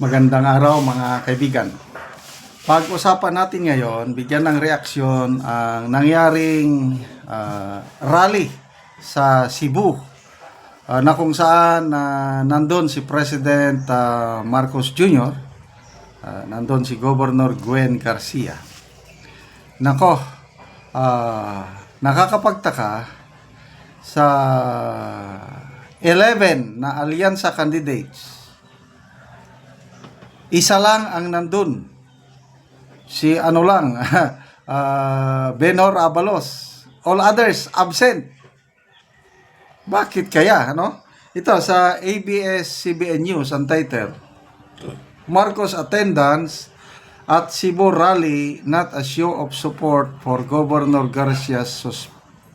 Magandang araw mga kaibigan. Pag-usapan natin ngayon, bigyan ng reaksyon ang nangyaring rally sa Cebu na kung saan nandun si President Marcos Jr., nandun si Governor Gwen Garcia. Nako, nakakapagtaka sa 11 na alyansa candidates. Isa lang ang nandun. Si Benhur Abalos. All others absent. Bakit kaya, ano? Ito sa ABS-CBN News ang title. Marcos attendance at Cebu rally not a show of support for Governor Garcia's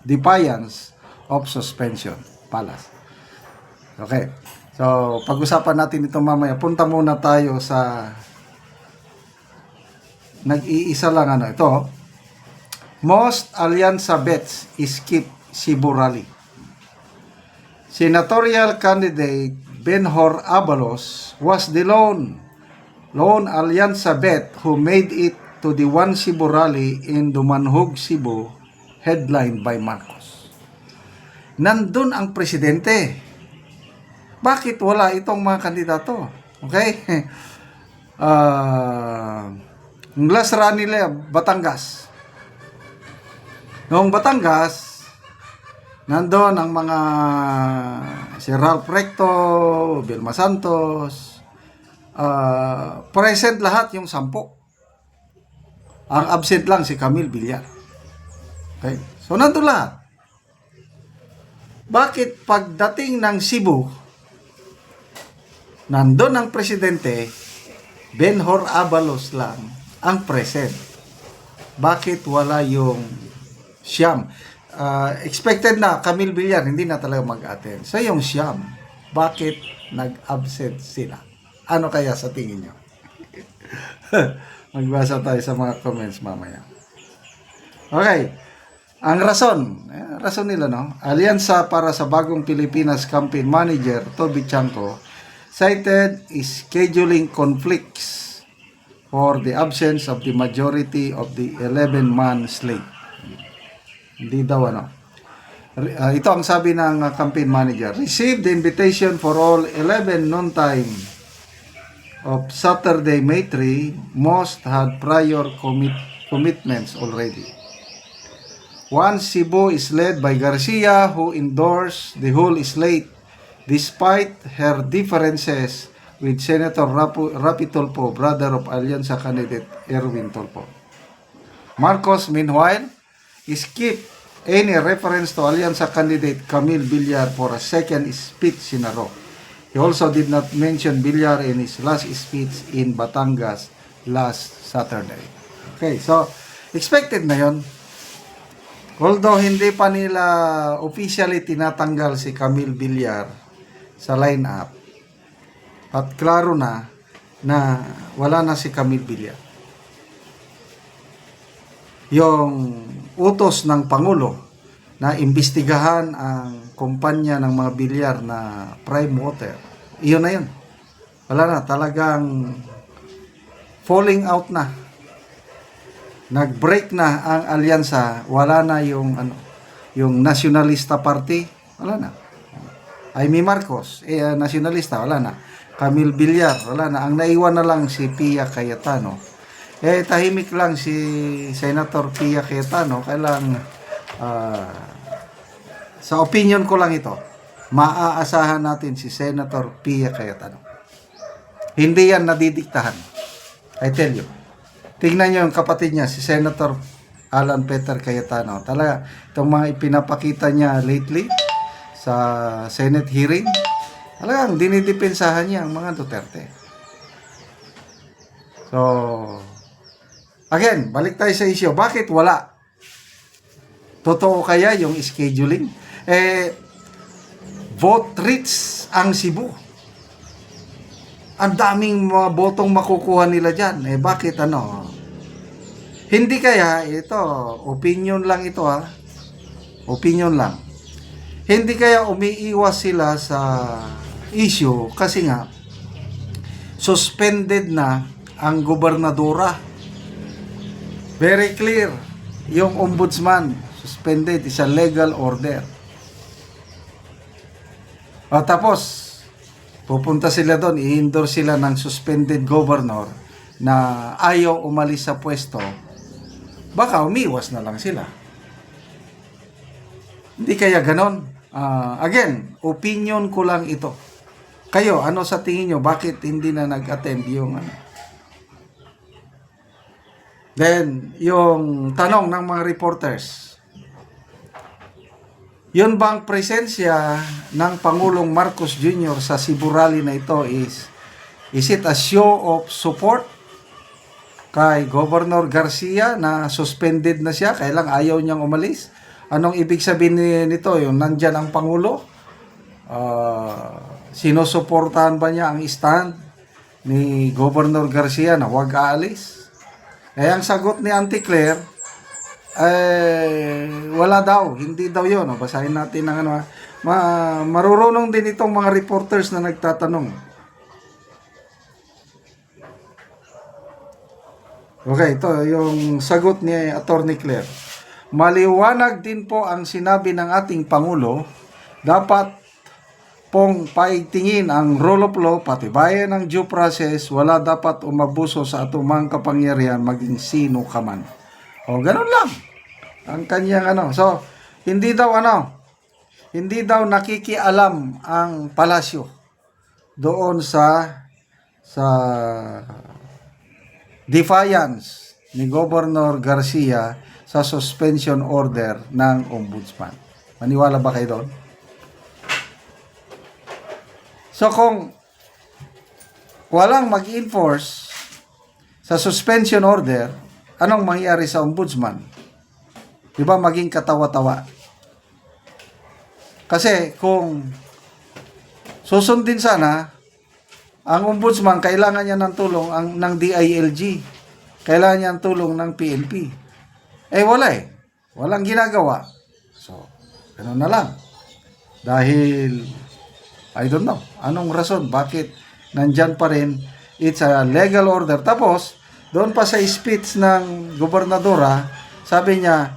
defiance of suspension. Palas. Okay. So, pag-usapan natin ito mamaya. Punta muna tayo sa nag-iisa lang ito. Most alyansa bets skip Cebu rally. Senatorial candidate Benhur Abalos was the lone alyansa bet who made it to the One Cebu rally in Dumanhog, Cebu, headlined by Marcos. Nandun ang presidente. Bakit wala itong mga kandidato? Okay? Last run nila, Batangas. Noong Batangas, nandoon ang mga si Ralph Recto, Vilma Santos, present lahat yung 10. Ang absent lang si Camille Villar. Okay? So, nandun lahat. Bakit pagdating ng Cebu, nandun ang presidente, Benhur Abalos lang ang present? Bakit wala yung siyam? Expected na Camille Villar, hindi na talaga mag-attend. So yung siyam, bakit nag-absent sila? Ano kaya sa tingin nyo? Magbasa tayo sa mga comments mamaya. Okay. Ang rason nila, no? Alyansa para sa Bagong Pilipinas Campaign Manager Toby Chanco cited scheduling conflicts for the absence of the majority of the 11-man slate. Hindi daw ito ang sabi ng campaign manager. Received the invitation for all 11 noon time of Saturday, May 3. Most had prior commitments already. One Cebu is led by Garcia, who endorsed the whole slate despite her differences with Senator Rapi Tulfo, brother of Alyansa candidate Erwin Tulfo. Marcos, meanwhile, skipped any reference to Alyansa candidate Camille Villar for a second speech in a row. He also did not mention Villar in his last speech in Batangas last Saturday. Okay, so expected na yon. Although hindi pa nila officially tinatanggal si Camille Villar sa lineup, at klaro na wala na si Camille Villar. Yung utos ng Pangulo na imbestigahan ang kumpanya ng mga Villar na prime water, iyon na yun. Wala na, talagang falling out na. Nag-break na ang alyansa, wala na yung Nacionalista Party, wala na. Jaime Marcos, nacionalista, wala na. Camille Villar, wala na. Ang naiwan na lang si Pia Cayetano. Tahimik lang si Senator Pia Cayetano. Kailang, sa opinion ko lang ito, maaasahan natin si Senator Pia Cayetano. Hindi yan nadidiktahan. I tell you. Tingnan nyo yung kapatid niya, si Senator Alan Peter Cayetano. Talaga, itong mga ipinapakita niya lately, sa Senate hearing, talagang dinidepensahan niya ang mga Duterte. So, again, balik tayo sa issue. Bakit wala? Totoo kaya yung scheduling? Vote rich ang Cebu. Ang daming mga botong makukuha nila dyan. Bakit Hindi kaya, ito, opinion lang ito Opinion lang. Hindi kaya umiiwas sila sa issue kasi nga suspended na ang gobernadora. Very clear. Yung ombudsman, suspended, is a legal order. O tapos, pupunta sila doon, i-endorse sila ng suspended governor na ayaw umalis sa pwesto. Baka umiwas na lang sila. Hindi kaya ganon. Again, opinion ko lang ito. Kayo, ano sa tingin nyo? Bakit hindi na nag-attend yung ano? Then, yung tanong ng mga reporters, yun bang presensya ng Pangulong Marcos Jr. sa Cebu Rally na ito is it a show of support kay Governor Garcia na suspended na siya, kailang ayaw niyang umalis? Anong ibig sabihin nito? Yung nandyan ang Pangulo? Sinusuportahan ba niya ang stand ni Governor Garcia na huwag aalis? Ang sagot ni Auntie Claire, wala daw, hindi daw yun. Basahin natin ng ano. Marurunong din itong mga reporters na nagtatanong. Okay, ito yung sagot ni Attorney Claire. Maliwanag din po ang sinabi ng ating Pangulo, dapat pong paigtingin ang rule of law, patibayan ng due process, wala dapat umabuso sa atumang kapangyarihan maging sino ka man. O, ganun lang ang kanyang ano. So, hindi daw nakikialam ang palasyo doon sa defiance ni Governor Garcia sa suspension order ng ombudsman. Maniwala ba kayo doon? So, kung walang mag-enforce sa suspension order, anong mangyayari sa ombudsman? Di ba maging katawa-tawa? Kasi kung susundin sana, ang ombudsman kailangan niya ng tulong ng DILG. Kailangan niya ng tulong ng PNP. Wala eh. Walang ginagawa. So, ganoon na lang. Dahil, I don't know, anong rason? Bakit nandyan pa rin? It's a legal order. Tapos, doon pa sa speech ng gobernadora, sabi niya,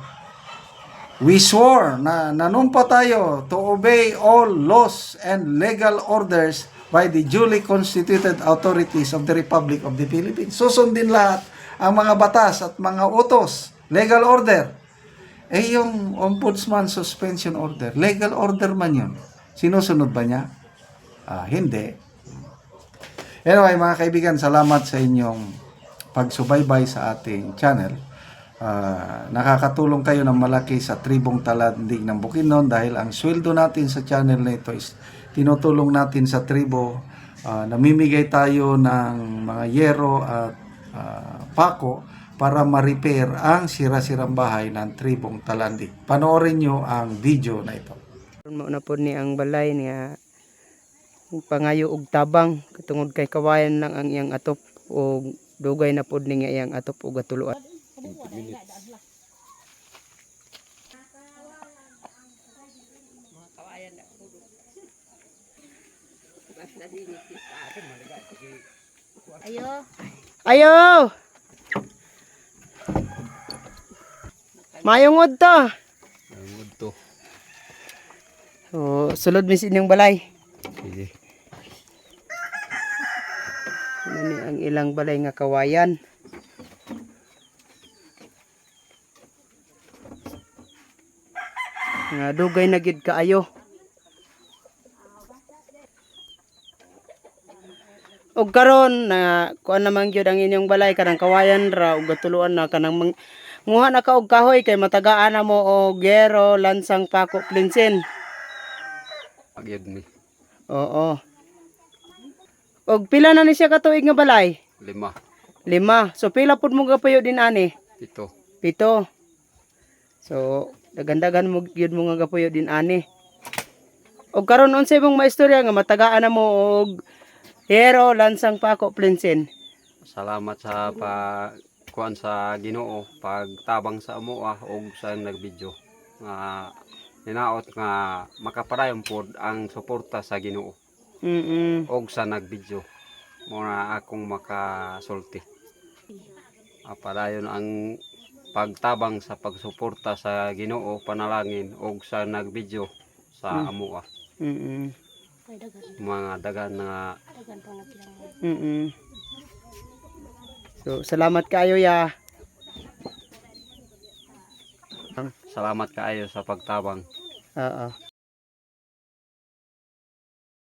we swore na nanumpa tayo to obey all laws and legal orders by the duly constituted authorities of the Republic of the Philippines. Susundin lahat ang mga batas at mga utos. Legal order. Yung ombudsman suspension order, legal order man yun. Sinusunod ba niya? Hindi. Anyway, mga kaibigan, salamat sa inyong pagsubaybay sa ating channel. Nakakatulong kayo ng malaki sa Tribong Talandig ng Bukidnon dahil ang sweldo natin sa channel na ito is tinutulong natin sa tribo. Namimigay tayo ng mga yero at pako para ma-repair ang sira-sirang bahay ng Tribong Talandig. Panoorin nyo ang video na ito. Mauna po ni ang balay niya pangayo og tabang katungod kay kawayan lang ang iyang atop o dugay na pod ni nga iyang atop og gatuluan. Ayo. Mayong to. So, sulod mi inyong balay. Sige. Nani ang ilang balay nga kawayan. Nga dugay na gid kaayo. Og karon na kuan naman gyud ang inyong balay kanang kawayan ra ug gatuluan na kanang nguha na ka og kahoy kay matagaan na mo og gero, lansang, pako, plinsin. Agyad mi. Oo. Og pila na ni siya katuig nga balay? 5. 5. So pila pud mo gapuyo din ani? 7. 7. So dagandagan mo gyud mo nga gapuyo din ani. Og karon unsay mong maistorya nga matagaan na mo og hero, lansang, pako, plinsin? Salamat sa kuan sa Ginoo pagtabang sa amo og sa nagbidyo nga ninaot nga makapadayon pod ang suporta sa Ginoo og sa nagbidyo. muna akong makasulti. Padayon ang pagtabang sa pagsuporta sa Ginoo, panalangin og sa nagbidyo sa amoa. Mm. Mga dagan nga Mm. So salamat kayo ya. salamat kaayo sa pagtabang. Oo.